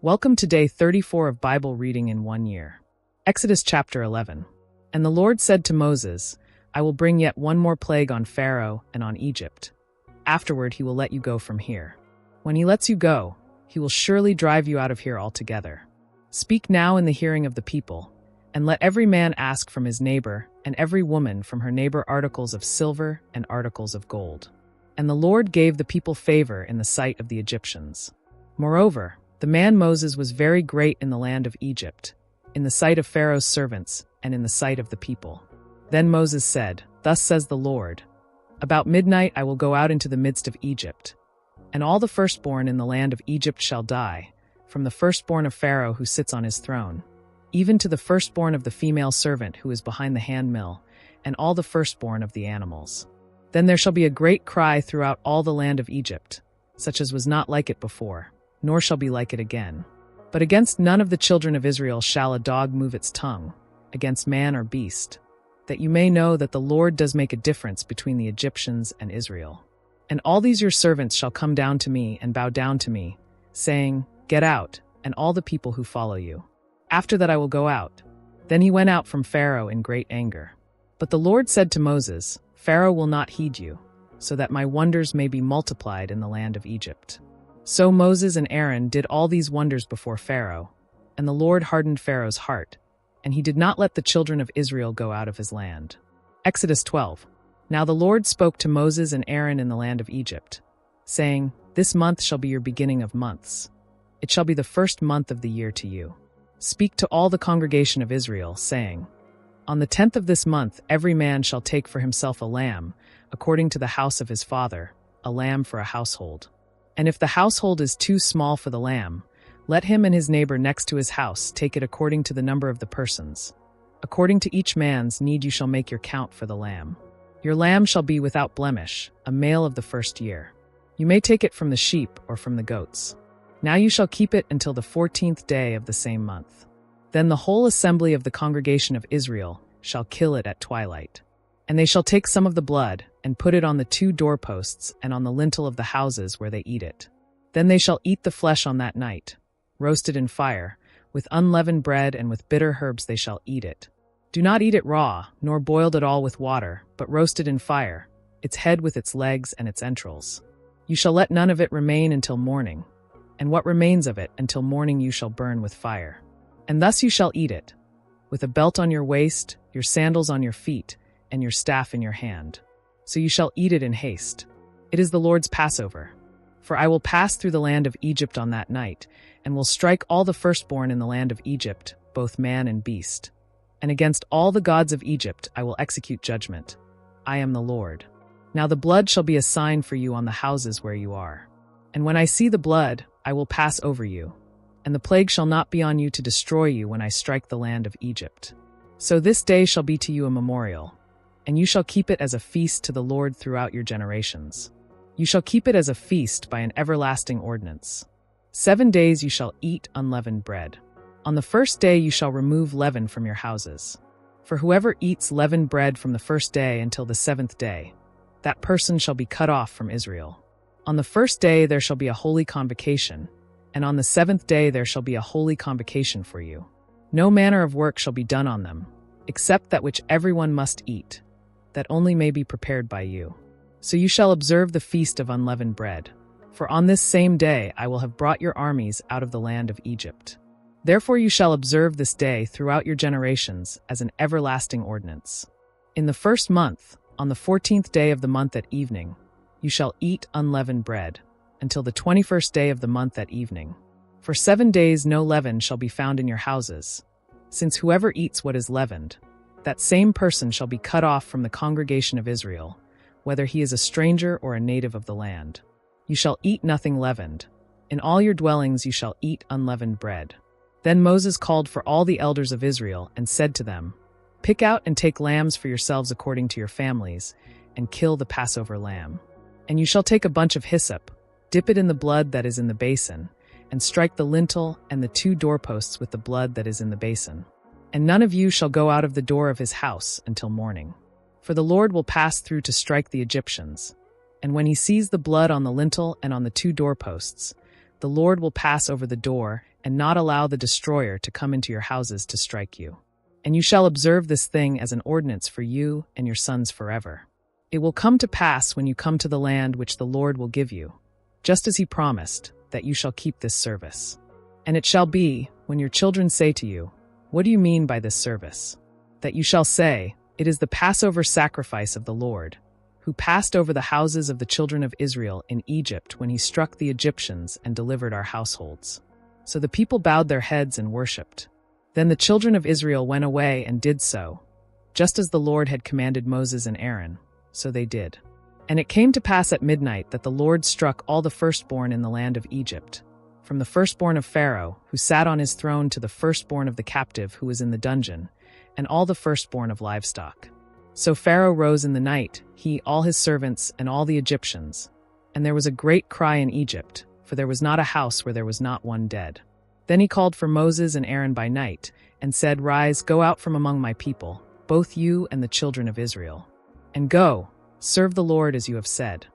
Welcome to day 34 of Bible reading in 1 year. Exodus chapter 11. And the Lord said to Moses, I will bring yet one more plague on Pharaoh and on Egypt. Afterward he will let you go from here. When he lets you go, he will surely drive you out of here altogether. Speak now in the hearing of the people, and let every man ask from his neighbor, and every woman from her neighbor articles of silver and articles of gold. And the Lord gave the people favor in the sight of the Egyptians. Moreover, the man Moses was very great in the land of Egypt, in the sight of Pharaoh's servants, and in the sight of the people. Then Moses said, Thus says the Lord, About midnight I will go out into the midst of Egypt, and all the firstborn in the land of Egypt shall die, from the firstborn of Pharaoh who sits on his throne, even to the firstborn of the female servant who is behind the handmill, and all the firstborn of the animals. Then there shall be a great cry throughout all the land of Egypt, such as was not like it before, nor shall be like it again. But against none of the children of Israel shall a dog move its tongue, against man or beast, that you may know that the Lord does make a difference between the Egyptians and Israel. And all these your servants shall come down to me and bow down to me, saying, Get out, and all the people who follow you. After that I will go out. Then he went out from Pharaoh in great anger. But the Lord said to Moses, Pharaoh will not heed you, so that my wonders may be multiplied in the land of Egypt. So Moses and Aaron did all these wonders before Pharaoh, and the Lord hardened Pharaoh's heart, and he did not let the children of Israel go out of his land. Exodus 12. Now the Lord spoke to Moses and Aaron in the land of Egypt, saying, This month shall be your beginning of months. It shall be the first month of the year to you. Speak to all the congregation of Israel, saying, On the 10th of this month every man shall take for himself a lamb, according to the house of his father, a lamb for a household. And if the household is too small for the lamb, let him and his neighbor next to his house take it according to the number of the persons. According to each man's need you shall make your count for the lamb. Your lamb shall be without blemish, a male of the first year. You may take it from the sheep or from the goats. Now you shall keep it until the 14th day of the same month. Then the whole assembly of the congregation of Israel shall kill it at twilight. And they shall take some of the blood, and put it on the 2 doorposts and on the lintel of the houses where they eat it. Then they shall eat the flesh on that night, roasted in fire, with unleavened bread and with bitter herbs they shall eat it. Do not eat it raw, nor boiled at all with water, but roasted in fire, its head with its legs and its entrails. You shall let none of it remain until morning, and what remains of it until morning you shall burn with fire. And thus you shall eat it, with a belt on your waist, your sandals on your feet, and your staff in your hand. So you shall eat it in haste. It is the Lord's Passover. For I will pass through the land of Egypt on that night, and will strike all the firstborn in the land of Egypt, both man and beast. And against all the gods of Egypt I will execute judgment. I am the Lord. Now the blood shall be a sign for you on the houses where you are. And when I see the blood, I will pass over you. And the plague shall not be on you to destroy you when I strike the land of Egypt. So this day shall be to you a memorial, and you shall keep it as a feast to the Lord throughout your generations. You shall keep it as a feast by an everlasting ordinance. 7 days you shall eat unleavened bread. On the first day you shall remove leaven from your houses. For whoever eats leavened bread from the first day until the 7th day, that person shall be cut off from Israel. On the first day there shall be a holy convocation, and on the 7th day there shall be a holy convocation for you. No manner of work shall be done on them, except that which everyone must eat, that only may be prepared by you. So you shall observe the feast of unleavened bread, for on this same day I will have brought your armies out of the land of Egypt. Therefore you shall observe this day throughout your generations as an everlasting ordinance. In the first month, on the 14th day of the month at evening, you shall eat unleavened bread, until the 21st day of the month at evening. For 7 days no leaven shall be found in your houses, since whoever eats what is leavened, that same person shall be cut off from the congregation of Israel, whether he is a stranger or a native of the land. You shall eat nothing leavened. In all your dwellings you shall eat unleavened bread. Then Moses called for all the elders of Israel and said to them, Pick out and take lambs for yourselves according to your families, and kill the Passover lamb. And you shall take a bunch of hyssop, dip it in the blood that is in the basin, and strike the lintel and the 2 doorposts with the blood that is in the basin. And none of you shall go out of the door of his house until morning. For the Lord will pass through to strike the Egyptians. And when he sees the blood on the lintel and on the 2 doorposts, the Lord will pass over the door and not allow the destroyer to come into your houses to strike you. And you shall observe this thing as an ordinance for you and your sons forever. It will come to pass when you come to the land which the Lord will give you, just as he promised, that you shall keep this service. And it shall be, when your children say to you, "What do you mean by this service?" that you shall say, "It is the Passover sacrifice of the Lord, who passed over the houses of the children of Israel in Egypt when he struck the Egyptians and delivered our households." So the people bowed their heads and worshipped. Then the children of Israel went away and did so, just as the Lord had commanded Moses and Aaron, so they did. And it came to pass at midnight that the Lord struck all the firstborn in the land of Egypt, from the firstborn of Pharaoh, who sat on his throne, to the firstborn of the captive who was in the dungeon, and all the firstborn of livestock. So Pharaoh rose in the night, he, all his servants, and all the Egyptians. And there was a great cry in Egypt, for there was not a house where there was not one dead. Then he called for Moses and Aaron by night, and said, "Rise, go out from among my people, both you and the children of Israel. And go, serve the Lord as you have said.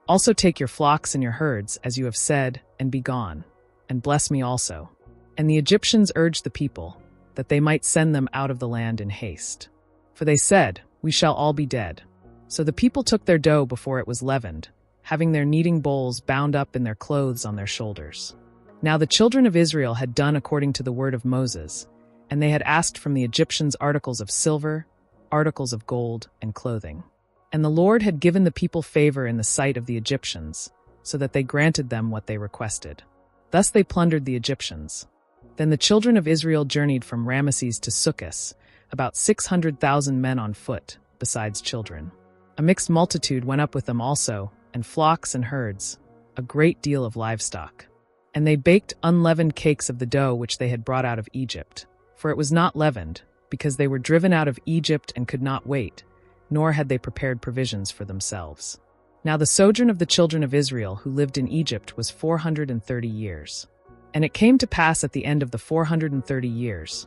Also take your flocks and your herds, as you have said, and be gone, and bless me also." And the Egyptians urged the people, that they might send them out of the land in haste. For they said, "We shall all be dead." So the people took their dough before it was leavened, having their kneading bowls bound up in their clothes on their shoulders. Now the children of Israel had done according to the word of Moses, and they had asked from the Egyptians articles of silver, articles of gold, and clothing. And the Lord had given the people favor in the sight of the Egyptians, so that they granted them what they requested. Thus they plundered the Egyptians. Then the children of Israel journeyed from Ramesses to Succoth, about 600,000 men on foot, besides children. A mixed multitude went up with them also, and flocks and herds, a great deal of livestock. And they baked unleavened cakes of the dough which they had brought out of Egypt, for it was not leavened, because they were driven out of Egypt and could not wait, nor had they prepared provisions for themselves. Now the sojourn of the children of Israel who lived in Egypt was 430 years. And it came to pass at the end of the 430 years,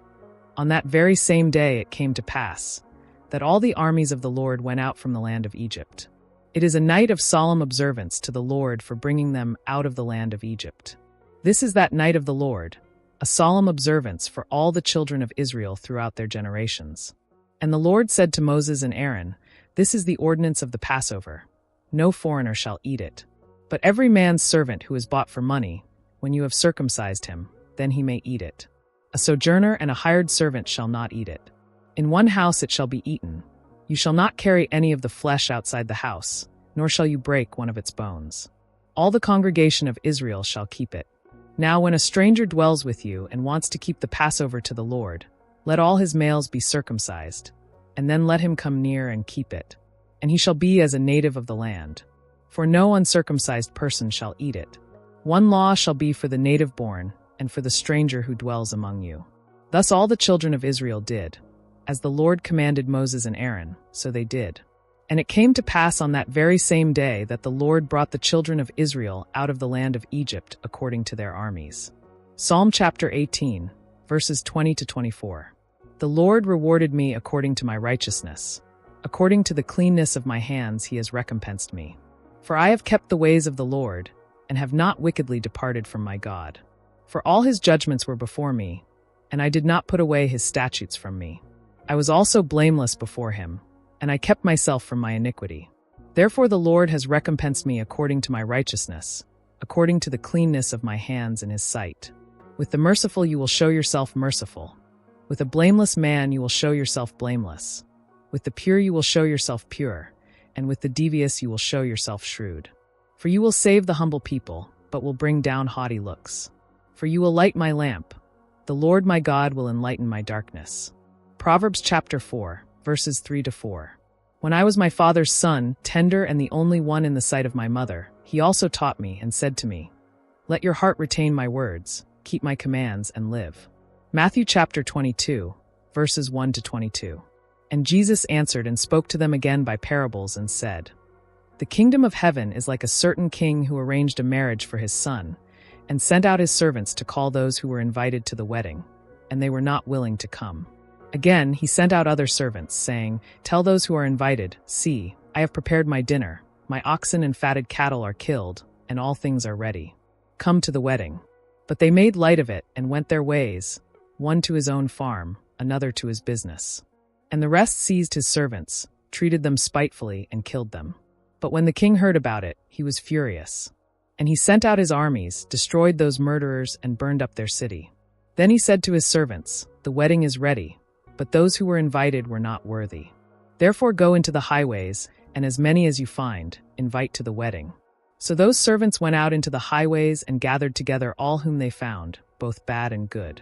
on that very same day it came to pass, that all the armies of the Lord went out from the land of Egypt. It is a night of solemn observance to the Lord for bringing them out of the land of Egypt. This is that night of the Lord, a solemn observance for all the children of Israel throughout their generations. And the Lord said to Moses and Aaron, "This is the ordinance of the Passover. No foreigner shall eat it. But every man's servant who is bought for money, when you have circumcised him, then he may eat it. A sojourner and a hired servant shall not eat it. In one house it shall be eaten. You shall not carry any of the flesh outside the house, nor shall you break one of its bones. All the congregation of Israel shall keep it. Now when a stranger dwells with you and wants to keep the Passover to the Lord, let all his males be circumcised, and then let him come near and keep it. And he shall be as a native of the land. For no uncircumcised person shall eat it. One law shall be for the native born, and for the stranger who dwells among you." Thus all the children of Israel did. As the Lord commanded Moses and Aaron, so they did. And it came to pass on that very same day that the Lord brought the children of Israel out of the land of Egypt according to their armies. Psalm chapter 18, verses 20 to 24. The Lord rewarded me according to my righteousness. According to the cleanness of my hands he has recompensed me. For I have kept the ways of the Lord, and have not wickedly departed from my God. For all his judgments were before me, and I did not put away his statutes from me. I was also blameless before him, and I kept myself from my iniquity. Therefore the Lord has recompensed me according to my righteousness, according to the cleanness of my hands in his sight. With the merciful you will show yourself merciful. With a blameless man you will show yourself blameless. With the pure you will show yourself pure, and with the devious you will show yourself shrewd. For you will save the humble people, but will bring down haughty looks. For you will light my lamp. The Lord my God will enlighten my darkness. Proverbs chapter 4, verses 3 to 4. When I was my father's son, tender and the only one in the sight of my mother, he also taught me and said to me, "Let your heart retain my words, keep my commands and live." Matthew chapter 22, verses 1 to 22. And Jesus answered and spoke to them again by parables and said, "The kingdom of heaven is like a certain king who arranged a marriage for his son, and sent out his servants to call those who were invited to the wedding, and they were not willing to come. Again he sent out other servants, saying, 'Tell those who are invited, see, I have prepared my dinner, my oxen and fatted cattle are killed, and all things are ready. Come to the wedding.' But they made light of it and went their ways, one to his own farm, another to his business. And the rest seized his servants, treated them spitefully, and killed them. But when the king heard about it, he was furious. And he sent out his armies, destroyed those murderers, and burned up their city. Then he said to his servants, "The wedding is ready, but those who were invited were not worthy. Therefore go into the highways, and as many as you find, invite to the wedding." So those servants went out into the highways and gathered together all whom they found, both bad and good.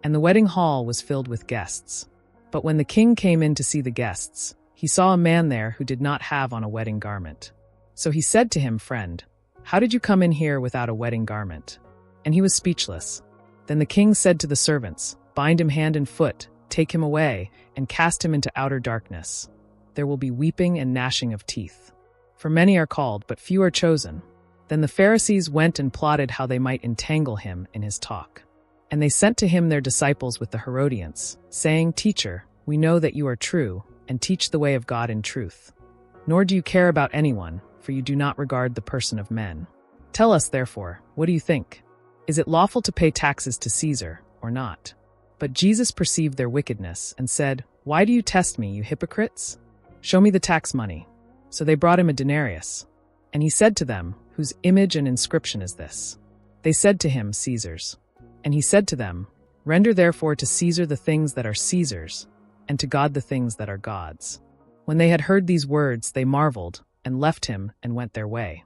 And the wedding hall was filled with guests. But when the king came in to see the guests, he saw a man there who did not have on a wedding garment. So he said to him, "Friend, how did you come in here without a wedding garment?" And he was speechless. Then the king said to the servants, "Bind him hand and foot, take him away, and cast him into outer darkness. There will be weeping and gnashing of teeth. For many are called, but few are chosen." Then the Pharisees went and plotted how they might entangle him in his talk. And they sent to him their disciples with the Herodians, saying, "Teacher, we know that you are true, and teach the way of God in truth. Nor do you care about anyone, for you do not regard the person of men. Tell us, therefore, what do you think? Is it lawful to pay taxes to Caesar, or not?" But Jesus perceived their wickedness, and said, "Why do you test me, you hypocrites? Show me the tax money." So they brought him a denarius. And he said to them, "Whose image and inscription is this?" They said to him, "Caesar's." And he said to them, "Render therefore to Caesar the things that are Caesar's, and to God the things that are God's." When they had heard these words, they marveled, and left him, and went their way.